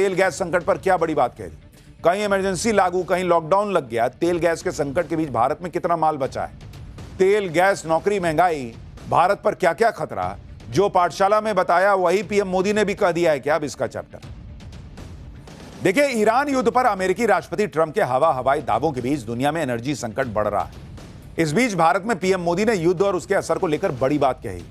तेल गैस संकट पर क्या बड़ी बात कह दी। कहीं इमरजेंसी लागू, कहीं लॉकडाउन लग गया। तेल गैस के संकट के बीच भारत में कितना माल बचा है, तेल गैस, नौकरी, महंगाई, भारत पर क्या क्या खतरा। जो पाठशाला में बताया वही पीएम मोदी ने भी कह दिया है क्या अब इसका चैप्टर। देखिए, ईरान युद्ध पर अमेरिकी राष्ट्रपति ट्रंप के हवाई दावों के बीच दुनिया में एनर्जी संकट बढ़ रहा है। इस बीच भारत में पीएम मोदी ने युद्ध और उसके असर को लेकर बड़ी बात कही।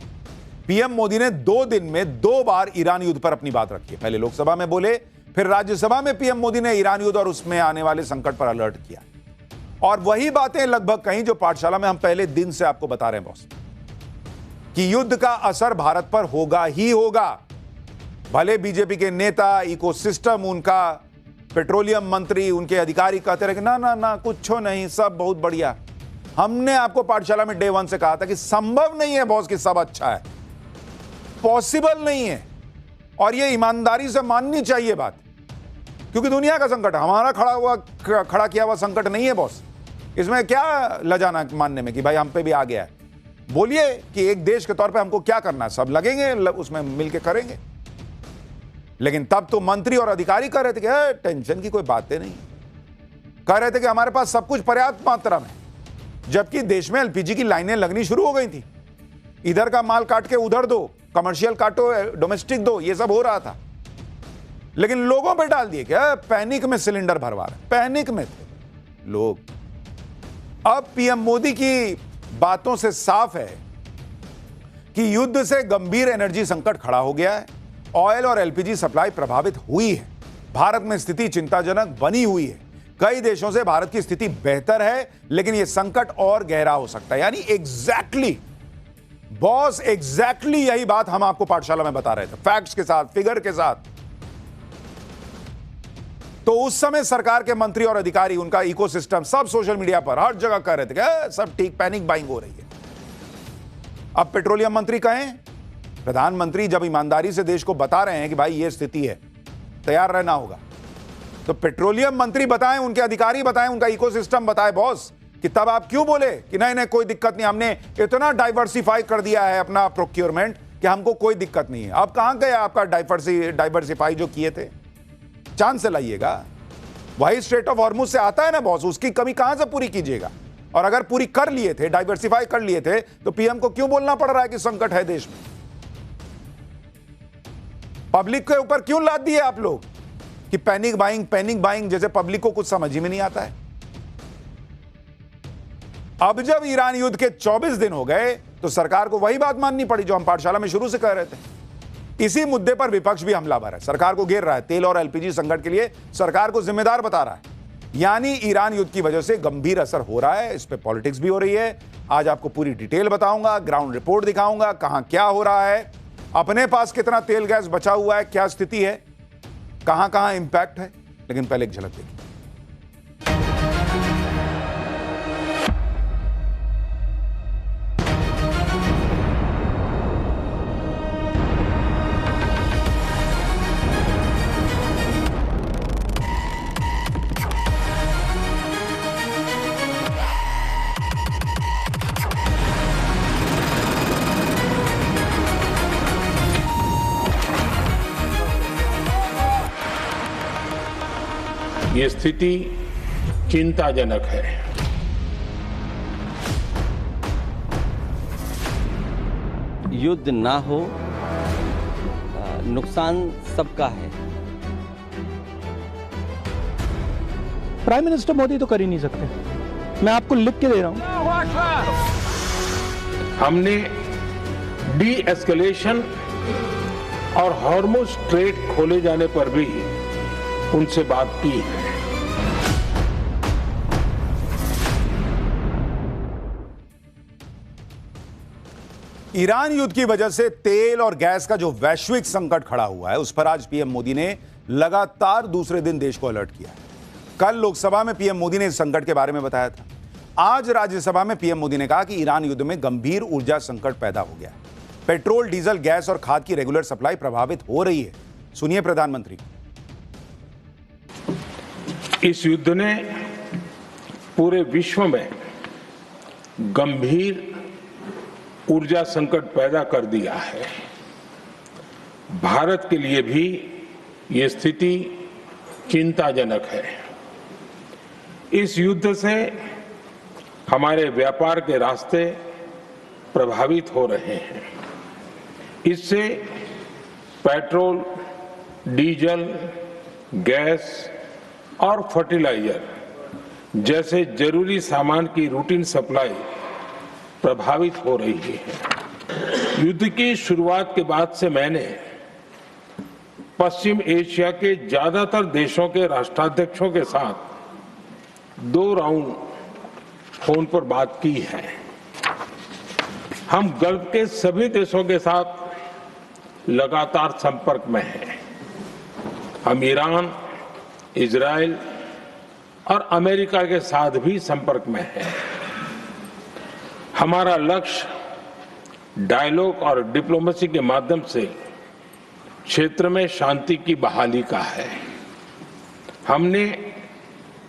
पीएम मोदी ने 2 दिन में 2 बार ईरान युद्ध पर अपनी बात रखी है। पहले लोकसभा में बोले, फिर राज्यसभा में पीएम मोदी ने ईरान युद्ध और उसमें आने वाले संकट पर अलर्ट किया। और वही बातें लगभग कहीं जो पाठशाला में हम पहले दिन से आपको बता रहे हैं बॉस, कि युद्ध का असर भारत पर होगा ही होगा। भले बीजेपी के नेता, इकोसिस्टम, उनका पेट्रोलियम मंत्री, उनके अधिकारी कहते रहे कि ना ना ना कुछ नहीं, सब बहुत बढ़िया। हमने आपको पाठशाला में डे 1 से कहा था कि संभव नहीं है बॉस कि सब अच्छा है, पॉसिबल नहीं है। और ये ईमानदारी से माननी चाहिए बात, क्योंकि दुनिया का संकट हमारा खड़ा किया हुआ संकट नहीं है बॉस। इसमें क्या लजाना मानने में कि भाई हम पे भी आ गया है। बोलिए कि एक देश के तौर पे हमको क्या करना है, सब लगेंगे उसमें मिलके करेंगे। लेकिन तब तो मंत्री और अधिकारी कह रहे थे कि टेंशन की कोई बातें नहीं, कह रहे थे कि हमारे पास सब कुछ पर्याप्त मात्रा में, जबकि देश में एलपीजी की लाइनें लगनी शुरू हो गई थी। इधर का माल काट के उधर दो, कमर्शियल काटो, डोमेस्टिक दो, ये सब हो रहा था। लेकिन लोगों पे डाल दिए क्या, पैनिक में सिलेंडर भरवा रहे, पैनिक में थे लोग। अब पीएम मोदी की बातों से साफ है कि युद्ध से गंभीर एनर्जी संकट खड़ा हो गया है। ऑयल और एलपीजी सप्लाई प्रभावित हुई है। भारत में स्थिति चिंताजनक बनी हुई है। कई देशों से भारत की स्थिति बेहतर है, लेकिन यह संकट और गहरा हो सकता है। यानी एग्जैक्टली बॉस, एग्जैक्टली यही बात हम आपको पाठशाला में बता रहे थे, फैक्ट्स के साथ, फिगर के साथ। तो उस समय सरकार के मंत्री और अधिकारी, उनका इकोसिस्टम, सब सोशल मीडिया पर हर जगह कह रहे थे कि सब ठीक, पैनिक बाइंग हो रही है। अब पेट्रोलियम मंत्री कहें, प्रधानमंत्री जब ईमानदारी से देश को बता रहे हैं कि भाई ये स्थिति है, तैयार रहना होगा, तो पेट्रोलियम मंत्री बताएं, उनके अधिकारी बताएं, उनका इकोसिस्टम बताए बॉस, कि तब आप क्यों बोले कि नहीं नहीं कोई दिक्कत नहीं, हमने इतना डाइवर्सिफाई कर दिया है अपना प्रोक्योरमेंट कि हमको कोई दिक्कत नहीं है। अब कहां गया आपका डाइवर्सिफाई जो किए थे, चांद से लाइएगा। वही स्ट्रेट ऑफ हॉर्मुज से आता है ना बॉस, उसकी कमी कहां से पूरी कीजिएगा। और अगर पूरी कर लिए थे, डाइवर्सिफाई कर लिए थे, तो पीएम को क्यों बोलना पड़ रहा है कि संकट है देश में। पब्लिक के ऊपर क्यों लाद दिए आप लोग कि पैनिक बाइंग, जैसे पब्लिक को कुछ समझ ही में नहीं आता है। अब जब ईरान युद्ध के 24 दिन हो गए, तो सरकार को वही बात माननी पड़ी जो हम पाठशाला में शुरू से कह रहे थे। इसी मुद्दे पर विपक्ष भी हमलावर है, सरकार को घेर रहा है। तेल और एलपीजी संकट के लिए सरकार को जिम्मेदार बता रहा है। यानी ईरान युद्ध की वजह से गंभीर असर हो रहा है। इस पे पॉलिटिक्स भी हो रही है। आज आपको पूरी डिटेल बताऊंगा, ग्राउंड रिपोर्ट दिखाऊंगा, कहां क्या हो रहा है, अपने पास कितना तेल गैस बचा हुआ है, क्या स्थिति है, कहां कहां इंपैक्ट है। लेकिन पहले एक झलक देखिए। ये स्थिति चिंताजनक है। युद्ध ना हो, नुकसान सबका है। प्राइम मिनिस्टर मोदी तो कर ही नहीं सकते, मैं आपको लिख के दे रहा हूं। हमने डी एस्केलेशन और हॉर्मुज स्ट्रेट खोले जाने पर भी उनसे बात की है। ईरान युद्ध की वजह से तेल और गैस का जो वैश्विक संकट खड़ा हुआ है, उस पर आज पीएम मोदी ने लगातार दूसरे दिन देश को अलर्ट किया। कल लोकसभा में पीएम मोदी ने इस संकट के बारे में बताया था। आज राज्यसभा में पीएम मोदी ने कहा कि ईरान युद्ध में गंभीर ऊर्जा संकट पैदा हो गया है। पेट्रोल, डीजल, गैस और खाद की रेगुलर सप्लाई प्रभावित हो रही है। सुनिए प्रधानमंत्री। इस युद्ध ने पूरे विश्व में गंभीर ऊर्जा संकट पैदा कर दिया है। भारत के लिए भी ये स्थिति चिंताजनक है। इस युद्ध से हमारे व्यापार के रास्ते प्रभावित हो रहे हैं। इससे पेट्रोल, डीजल, गैस और फर्टिलाइजर जैसे जरूरी सामान की रूटीन सप्लाई प्रभावित हो रही है। युद्ध की शुरुआत के बाद से मैंने पश्चिम एशिया के ज्यादातर देशों के राष्ट्राध्यक्षों के साथ 2 राउंड फोन पर बात की है। हम गल्फ के सभी देशों के साथ लगातार संपर्क में हैं। हम ईरान, इजराइल और अमेरिका के साथ भी संपर्क में हैं। हमारा लक्ष्य डायलॉग और डिप्लोमेसी के माध्यम से क्षेत्र में शांति की बहाली का है। हमने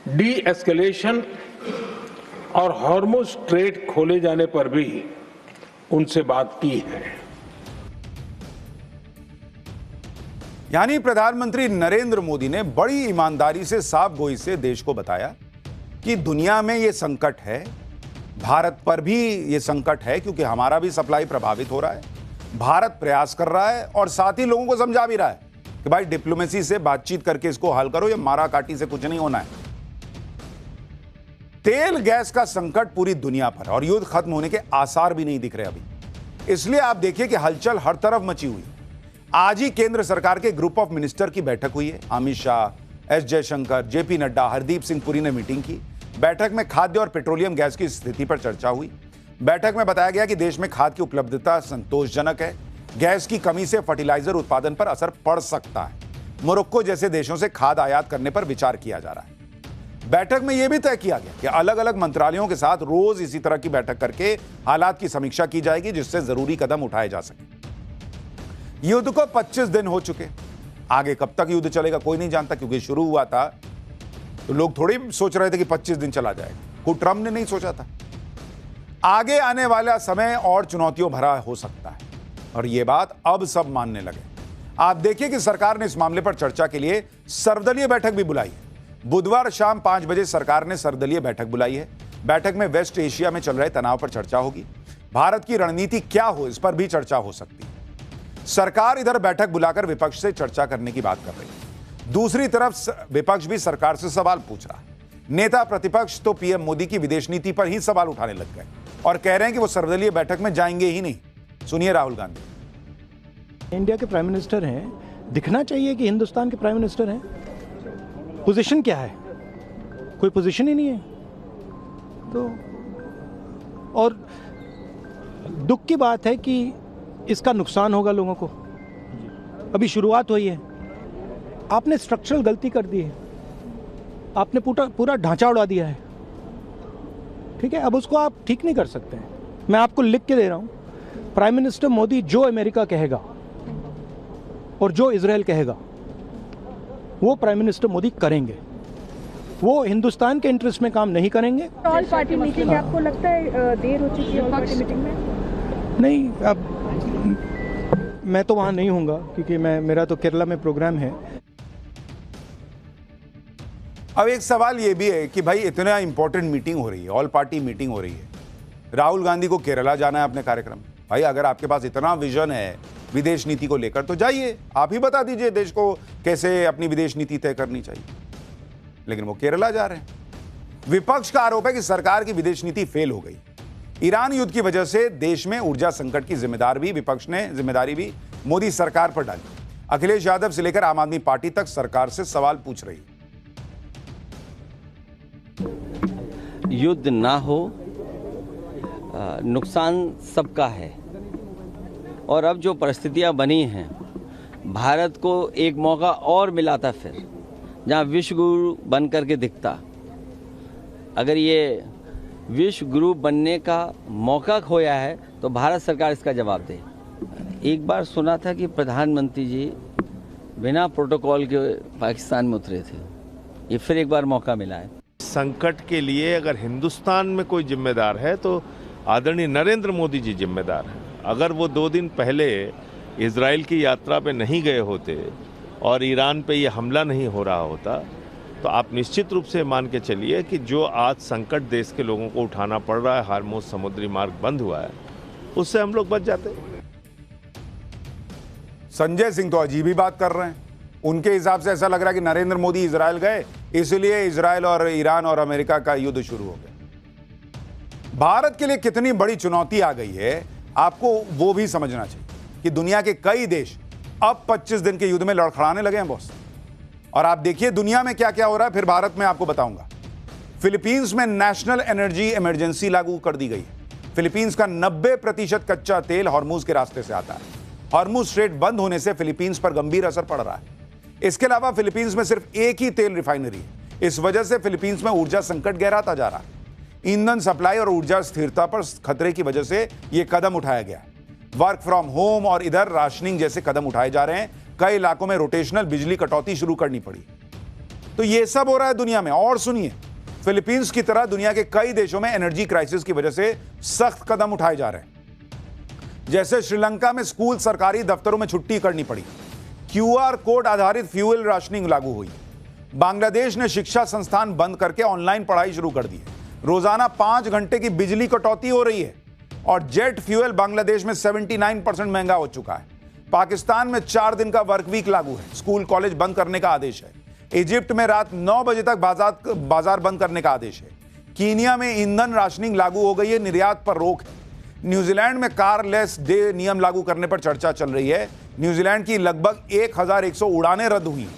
डी एस्केलेशन और हॉर्मुज स्ट्रेट खोले जाने पर भी उनसे बात की है। यानी प्रधानमंत्री नरेंद्र मोदी ने बड़ी ईमानदारी से, साफ गोई से देश को बताया कि दुनिया में यह संकट है, भारत पर भी यह संकट है क्योंकि हमारा भी सप्लाई प्रभावित हो रहा है। भारत प्रयास कर रहा है और साथ ही लोगों को समझा भी रहा है कि भाई डिप्लोमेसी से बातचीत करके इसको हल करो, ये मारा काटी से कुछ नहीं होना है। तेल गैस का संकट पूरी दुनिया पर और युद्ध खत्म होने के आसार भी नहीं दिख रहे अभी। इसलिए आप देखिए कि हलचल हर तरफ मची हुई। आज ही केंद्र सरकार के ग्रुप ऑफ मिनिस्टर की बैठक हुई है। अमित शाह, एस जयशंकर, जेपी नड्डा, हरदीप सिंह पुरी ने मीटिंग की। बैठक में खाद्य और पेट्रोलियम गैस की स्थिति पर चर्चा हुई। बैठक में बताया गया कि देश में खाद की उपलब्धता संतोषजनक है। गैस की कमी से फर्टिलाइजर उत्पादन पर असर पड़ सकता है। मोरक्को जैसे देशों से खाद आयात करने पर विचार किया जा रहा है। बैठक में यह भी तय किया गया कि अलग अलग मंत्रालयों के साथ रोज इसी तरह की बैठक करके हालात की समीक्षा की जाएगी, जिससे जरूरी कदम उठाए जा सके। युद्ध को 25 दिन हो चुके। आगे कब तक युद्ध चलेगा कोई नहीं जानता, क्योंकि शुरू हुआ था तो लोग थोड़ी सोच रहे थे कि 25 दिन चला जाएगा। कोई ट्रम्प ने नहीं सोचा था। आगे आने वाला समय और चुनौतियों भरा हो सकता है और यह बात अब सब मानने लगे। आप देखिए कि सरकार ने इस मामले पर चर्चा के लिए सर्वदलीय बैठक भी बुलाई है। बुधवार शाम 5 बजे सरकार ने सर्वदलीय बैठक बुलाई है। बैठक में वेस्ट एशिया में चल रहे तनाव पर चर्चा होगी। भारत की रणनीति क्या हो, इस पर भी चर्चा हो सकती है। सरकार इधर बैठक बुलाकर विपक्ष से चर्चा करने की बात कर रही है। दूसरी तरफ विपक्ष भी सरकार से सवाल पूछ रहा है। नेता प्रतिपक्ष तो पीएम मोदी की विदेश नीति पर ही सवाल उठाने लग गए और कह रहे हैं कि वो सर्वदलीय बैठक में जाएंगे ही नहीं। सुनिए राहुल गांधी। इंडिया के प्राइम मिनिस्टर हैं, दिखना चाहिए कि हिंदुस्तान के प्राइम मिनिस्टर हैं। पोजीशन क्या है? कोई पोजीशन ही नहीं है। तो और दुख की बात है कि इसका नुकसान होगा लोगों को। अभी शुरुआत हुई है। आपने स्ट्रक्चरल गलती कर दी है। आपने पूरा ढांचा उड़ा दिया है। ठीक है, अब उसको आप ठीक नहीं कर सकते हैं। मैं आपको लिख के दे रहा हूं, प्राइम मिनिस्टर मोदी जो अमेरिका कहेगा और जो इजराइल कहेगा वो प्राइम मिनिस्टर मोदी करेंगे। वो हिंदुस्तान के इंटरेस्ट में काम नहीं करेंगे। ऑल पार्टी मीटिंग, आपको लगता है देर हो चुकी है ऑल पार्टी मीटिंग में? नहीं, अब मैं तो वहाँ नहीं हूँगा क्योंकि मेरा तो केरला में प्रोग्राम है। अब एक सवाल ये भी है कि भाई इतना इंपॉर्टेंट मीटिंग हो रही है, ऑल पार्टी मीटिंग हो रही है, राहुल गांधी को केरला जाना है अपने कार्यक्रम। भाई अगर आपके पास इतना विजन है विदेश नीति को लेकर तो जाइए, आप ही बता दीजिए देश को कैसे अपनी विदेश नीति तय करनी चाहिए। लेकिन वो केरला जा रहे हैं। विपक्ष का आरोप है कि सरकार की विदेश नीति फेल हो गई। ईरान युद्ध की वजह से देश में ऊर्जा संकट की विपक्ष ने जिम्मेदारी भी मोदी सरकार पर डाली। अखिलेश यादव से लेकर आम आदमी पार्टी तक सरकार से सवाल पूछ रही। युद्ध ना हो, नुकसान सबका है। और अब जो परिस्थितियां बनी हैं, भारत को एक मौका और मिला था फिर, जहां विश्व गुरु बन करके दिखता। अगर ये विश्व गुरु बनने का मौका खोया है तो भारत सरकार इसका जवाब दे। एक बार सुना था कि प्रधानमंत्री जी बिना प्रोटोकॉल के पाकिस्तान में उतरे थे। ये फिर एक बार मौका मिला है। संकट के लिए अगर हिंदुस्तान में कोई जिम्मेदार है तो आदरणीय नरेंद्र मोदी जी जिम्मेदार हैं। अगर वो 2 दिन पहले इजराइल की यात्रा पे नहीं गए होते और ईरान पे ये हमला नहीं हो रहा होता तो आप निश्चित रूप से मान के चलिए कि जो आज संकट देश के लोगों को उठाना पड़ रहा है, हार्मोज समुद्री मार्ग बंद हुआ है, उससे हम लोग बच जाते। संजय सिंह तो अजीब ही बात कर रहे हैं। उनके हिसाब से ऐसा लग रहा है कि नरेंद्र मोदी इजराइल गए, इसलिए इजराइल और ईरान और अमेरिका का युद्ध शुरू हो गया। भारत के लिए कितनी बड़ी चुनौती आ गई है, आपको वो भी समझना चाहिए कि दुनिया के कई देश अब 25 दिन के युद्ध में लड़खड़ाने लगे हैं बॉस। और आप देखिए दुनिया में क्या क्या हो रहा है, फिर भारत में आपको बताऊंगा। फिलीपींस में नेशनल एनर्जी इमरजेंसी लागू कर दी गई है। फिलीपींस का 90% कच्चा तेल हॉर्मुज के रास्ते से आता है। हॉर्मुज स्ट्रेट बंद होने से फिलीपींस पर गंभीर असर पड़ रहा है। इसके अलावा फिलीपींस में सिर्फ एक ही तेल रिफाइनरी है। इस वजह से फिलीपींस में ऊर्जा संकट गहराता जा रहा है। ईंधन सप्लाई और ऊर्जा स्थिरता पर खतरे की वजह से यह कदम उठाया गया है। वर्क फ्रॉम होम और इधर राशनिंग जैसे कदम उठाए जा रहे हैं। कई इलाकों में रोटेशनल बिजली कटौती शुरू करनी पड़ी। तो यह सब हो रहा है दुनिया में। और सुनिए, फिलीपींस की तरह दुनिया के कई देशों में एनर्जी क्राइसिस की वजह से सख्त कदम उठाए जा रहे हैं। जैसे श्रीलंका में स्कूल, सरकारी दफ्तरों में छुट्टी करनी पड़ी। QR कोड आधारित फ्यूल राशनिंग लागू हुई। बांग्लादेश ने शिक्षा संस्थान बंद करके ऑनलाइन पढ़ाई शुरू कर दी है। रोजाना 5 घंटे की बिजली कटौती हो रही है। और जेट फ्यूल बांग्लादेश में 79% महंगा हो चुका है। पाकिस्तान में 4 दिन का वर्क वीक लागू है। स्कूल कॉलेज बंद करने का आदेश है। इजिप्ट में रात 9 बजे तक बाजार बंद करने का आदेश है। कीनिया में ईंधन राशनिंग लागू हो गई है, निर्यात पर रोक है। न्यूजीलैंड में कारलेस डे नियम लागू करने पर चर्चा चल रही है। न्यूजीलैंड की लगभग 1100 उड़ानें रद्द हुई।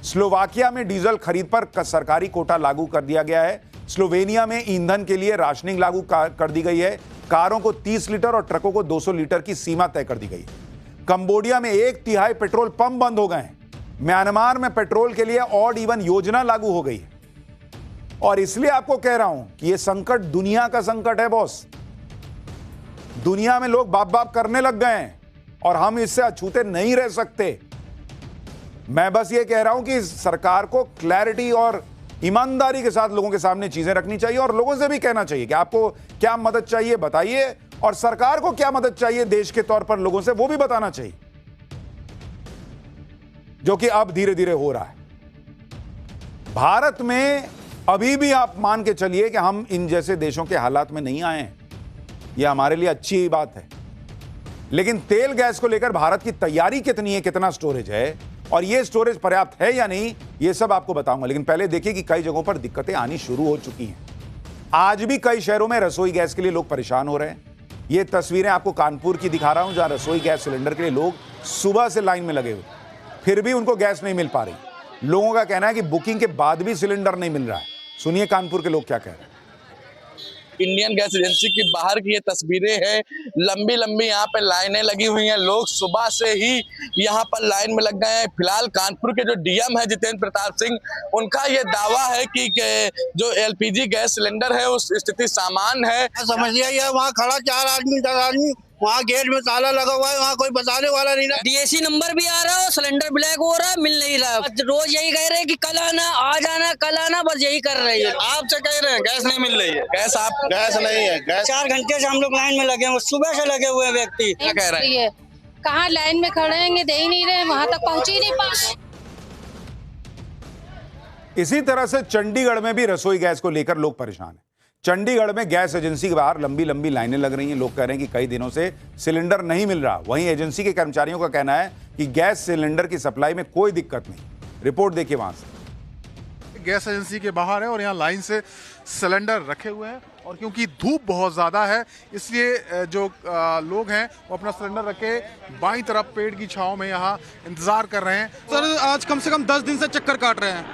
स्लोवाकिया में डीजल खरीद पर सरकारी कोटा लागू कर दिया गया है। स्लोवेनिया में ईंधन के लिए राशनिंग लागू कर दी गई है। कारों को 30 लीटर और ट्रकों को 200 लीटर की सीमा तय कर दी गई है। कंबोडिया में 1/3 पेट्रोल पंप बंद हो गए हैं। म्यांमार में पेट्रोल के लिए ऑड इवन योजना लागू हो गई है। और इसलिए आपको कह रहा हूं कि यह संकट दुनिया का संकट है बॉस। दुनिया में लोग बाप बाप करने लग गए हैं और हम इससे अछूते नहीं रह सकते। मैं बस ये कह रहा हूं कि सरकार को क्लैरिटी और ईमानदारी के साथ लोगों के सामने चीजें रखनी चाहिए और लोगों से भी कहना चाहिए कि आपको क्या मदद चाहिए बताइए, और सरकार को क्या मदद चाहिए देश के तौर पर लोगों से वो भी बताना चाहिए, जो कि अब धीरे धीरे हो रहा है। भारत में अभी भी आप मान के चलिए कि हम इन जैसे देशों के हालात में नहीं आए हैं। यह हमारे लिए अच्छी ही बात है। लेकिन तेल गैस को लेकर भारत की तैयारी कितनी है, कितना स्टोरेज है और यह स्टोरेज पर्याप्त है या नहीं, यह सब आपको बताऊंगा। लेकिन पहले देखिए कि कई जगहों पर दिक्कतें आनी शुरू हो चुकी हैं। आज भी कई शहरों में रसोई गैस के लिए लोग परेशान हो रहे हैं। ये तस्वीरें आपको कानपुर की दिखा रहा हूं, जहां रसोई गैस सिलेंडर के लिए लोग सुबह से लाइन में लगे हुए, फिर भी उनको गैस नहीं मिल पा रही। लोगों का कहना है कि बुकिंग के बाद भी सिलेंडर नहीं मिल रहा है। सुनिए कानपुर के लोग क्या कह रहे हैं। इंडियन गैस एजेंसी की बाहर की ये तस्वीरें हैं। लंबी लंबी यहाँ पे लाइनें लगी हुई हैं। लोग सुबह से ही यहाँ पर लाइन में लग गए हैं। फिलहाल कानपुर के जो डीएम है जितेंद्र प्रताप सिंह, उनका ये दावा है कि जो एलपीजी गैस सिलेंडर है उस स्थिति सामान्य है। समस्या ये वहाँ खड़ा 4 आदमी 10 आदमी, वहाँ गेट में ताला लगा हुआ है, वहाँ कोई बताने वाला नहीं। डीएसी नंबर भी आ रहा है, सिलेंडर ब्लैक हो रहा है, मिल नहीं रहा। रोज यही कह रहे हैं कि कल आना, आज आना, कल आना, बस यही कर रहे हैं। आपसे कह रहे हैं गैस नहीं मिल रही है। गैस नहीं है। गैस 4 घंटे से हम लोग लाइन में लगे हैं, सुबह से लगे हुए व्यक्ति। क्या कह रहे हैं? कहाँ लाइन में खड़े हैं, दे ही नहीं रहे, वहाँ तक पहुँच ही नहीं पा रहे। इसी तरह से चंडीगढ़ में भी रसोई गैस को लेकर लोग परेशान हैं। चंडीगढ़ में गैस एजेंसी के बाहर लंबी लंबी लाइनें लग रही हैं। लोग कह रहे हैं कि कई दिनों से सिलेंडर नहीं मिल रहा। वहीं एजेंसी के कर्मचारियों का कहना है कि गैस सिलेंडर की सप्लाई में कोई दिक्कत नहीं। रिपोर्ट देखिए वहां से। गैस एजेंसी के बाहर है और यहाँ लाइन से सिलेंडर रखे हुए हैं और क्योंकि धूप बहुत ज़्यादा है इसलिए जो लोग हैं वो अपना सिलेंडर रखे बाईं तरफ पेड़ की छांव में यहाँ इंतजार कर रहे हैं। सर आज कम से कम 10 दिन से चक्कर काट रहे हैं,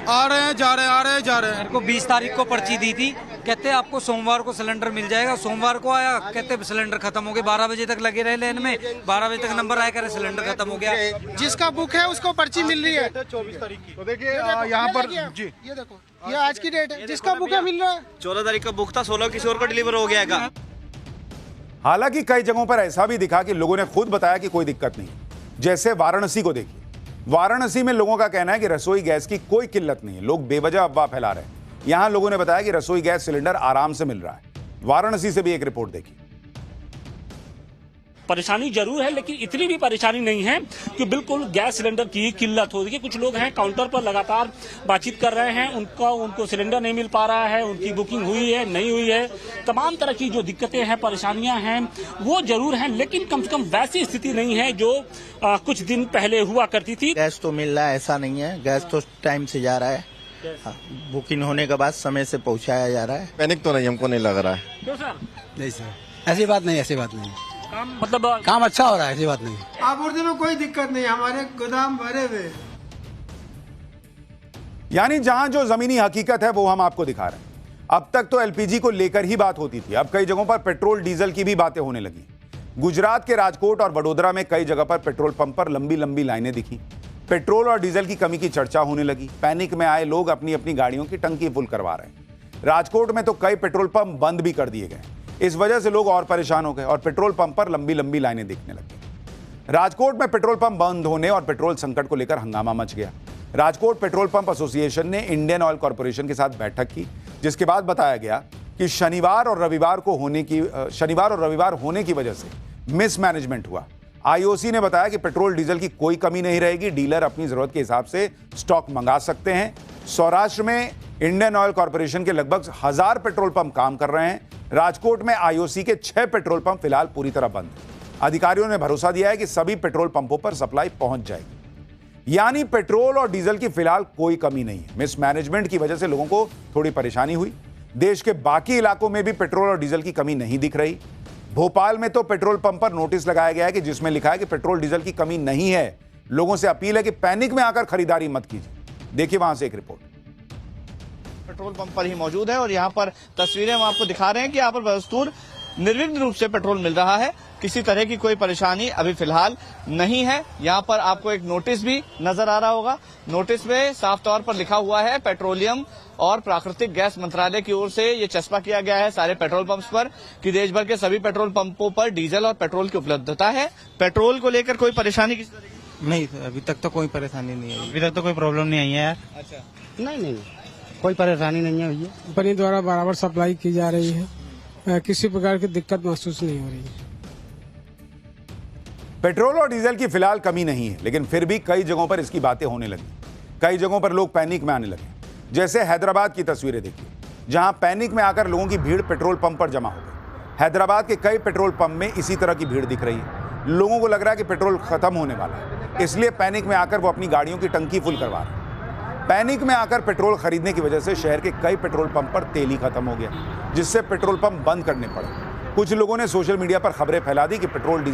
आ रहे हैं, जा रहे हैं, आ रहे हैं, जा रहे हैं। मेरे को 20 तारीख को पर्ची दी थी, कहते आपको सोमवार को सिलेंडर मिल जाएगा। सोमवार को आया, कहते सिलेंडर खत्म हो गया। 12 बजे तक लगे रहे लाइन में, 12 बजे तक नंबर आया, कह रहे सिलेंडर खत्म हो गया। जिसका बुक है उसको पर्ची मिल रही है 24 तारीख की। तो देखिए यहाँ पर जी ये देखो, ये आज की डेट है। जिसका बुक है मिल रहा है। 14 तारीख का बुक था, 16 किसी और को डिलीवर हो गया। हालांकि कई जगहों पर ऐसा भी दिखा कि लोगों ने खुद बताया कि कोई दिक्कत नहीं। जैसे वाराणसी को देखिए। वाराणसी में लोगों का कहना है कि रसोई गैस की कोई किल्लत नहीं है। लोग बेवजह अफवाह फैला रहे हैं। यहां लोगों ने बताया कि रसोई गैस सिलेंडर आराम से मिल रहा है। वाराणसी से भी एक रिपोर्ट देखी। परेशानी जरूर है, लेकिन इतनी भी परेशानी नहीं है कि बिल्कुल गैस सिलेंडर की किल्लत हो। देखिए कुछ लोग हैं काउंटर पर लगातार बातचीत कर रहे हैं, उनको सिलेंडर नहीं मिल पा रहा है, उनकी बुकिंग हुई है नहीं हुई है, तमाम तरह की जो दिक्कतें हैं परेशानियां हैं वो जरूर हैं, लेकिन कम से कम वैसी स्थिति नहीं है जो कुछ दिन पहले हुआ करती थी। गैस तो मिल रहा है, ऐसा नहीं है, गैस तो टाइम से जा रहा है, बुकिंग होने के बाद समय से पहुंचाया जा रहा है। पैनिक तो नहीं, हमको नहीं लग रहा है। क्यों सर? नहीं सर, ऐसी बात नहीं। मतलब काम अच्छा हो रहा है, ऐसी बात नहीं। आपूर्ति में कोई दिक्कत नहीं, हमारे गोदाम भरे हुए। यानी जहां जो जमीनी हकीकत है वो हम आपको दिखा रहे हैं। अब तक तो एलपीजी को लेकर ही बात होती थी, अब कई जगहों पर पेट्रोल डीजल की भी बातें होने लगी। गुजरात के राजकोट और वडोदरा में कई जगह पर पेट्रोल पंप पर लंबी लंबी लाइनें दिखी। पेट्रोल और डीजल की कमी की चर्चा होने लगी। पैनिक में आए लोग अपनी अपनी गाड़ियों की टंकी फुल करवा रहे हैं। राजकोट में तो कई पेट्रोल पंप बंद भी कर दिए गए। इस वजह से लोग और परेशान हो गए और पेट्रोल पंप पर लंबी लंबी लाइनें दिखने लगी। राजकोट में पेट्रोल पंप बंद होने और पेट्रोल संकट को लेकर हंगामा मच गया। राजकोट पेट्रोल पंप एसोसिएशन ने इंडियन ऑयल कॉर्पोरेशन के साथ बैठक की, जिसके बाद बताया गया कि शनिवार और रविवार होने की वजह से मिसमैनेजमेंट हुआ। आईओसी ने बताया कि पेट्रोल डीजल की कोई कमी नहीं रहेगी, डीलर अपनी जरूरत के हिसाब से स्टॉक मंगा सकते हैं। सौराष्ट्र में इंडियन ऑयल कॉर्पोरेशन के लगभग 1000 पेट्रोल पंप काम कर रहे हैं। राजकोट में आईओसी के 6 पेट्रोल पंप फिलहाल पूरी तरह बंद हैं। अधिकारियों ने भरोसा दिया है कि सभी पेट्रोल पंपों पर सप्लाई पहुंच जाएगी। यानी पेट्रोल और डीजल की फिलहाल कोई कमी नहीं है। मिसमैनेजमेंट की वजह से लोगों को थोड़ी परेशानी हुई। देश के बाकी इलाकों में भी पेट्रोल और डीजल की कमी नहीं दिख रही। भोपाल में तो पेट्रोल पंप पर नोटिस लगाया गया है कि जिसमें लिखा है कि पेट्रोल डीजल की कमी नहीं है। लोगों से अपील है कि पैनिक में आकर खरीदारी मत कीजिए। देखिए वहां से एक रिपोर्ट। पेट्रोल पंप पर ही मौजूद है और यहाँ पर तस्वीरें हम आपको दिखा रहे हैं कि यहाँ पर बदस्तूर निर्विघ्न रूप से पेट्रोल मिल रहा है। किसी तरह की कोई परेशानी अभी फिलहाल नहीं है। यहाँ पर आपको एक नोटिस भी नजर आ रहा होगा। नोटिस में साफ तौर पर लिखा हुआ है पेट्रोलियम और प्राकृतिक गैस मंत्रालय की ओर से ये चस्पा किया गया है सारे पेट्रोल पंप्स पर कि देश भर के सभी पेट्रोल पंपों पर डीजल और पेट्रोल की उपलब्धता है। पेट्रोल को लेकर कोई परेशानी किसी तरह की नहीं, अभी तक तो कोई परेशानी नहीं है। अभी तक तो कोई प्रॉब्लम नहीं आई है यार। अच्छा, नहीं कोई परेशानी नहीं है भैया। कंपनी द्वारा बराबर सप्लाई की जा रही है, किसी प्रकार की दिक्कत महसूस नहीं हो रही है। पेट्रोल और डीजल की फिलहाल कमी नहीं है, लेकिन फिर भी कई जगहों पर इसकी बातें होने लगी। कई जगहों पर लोग पैनिक में आने लगे। जैसे हैदराबाद की तस्वीरें देखिए, जहां पैनिक में आकर लोगों की भीड़ पेट्रोल पंप पर जमा हो गई। हैदराबाद के कई पेट्रोल पंप में इसी तरह की भीड़ दिख रही है। लोगों को लग रहा है कि पेट्रोल खत्म होने वाला है, इसलिए पैनिक में आकर वो अपनी गाड़ियों की टंकी फुल करवा रहे हैं। पैनिक में आकर पेट्रोल खरीदने की वजह से शहर के कई पेट्रोल पंप पर तेल ही खत्म हो गया, जिससे पेट्रोल पंप बंद करने पड़े। कुछ लोगों ने सोशल मीडिया पर खबरें फैला दी कि पेट्रोल डीजल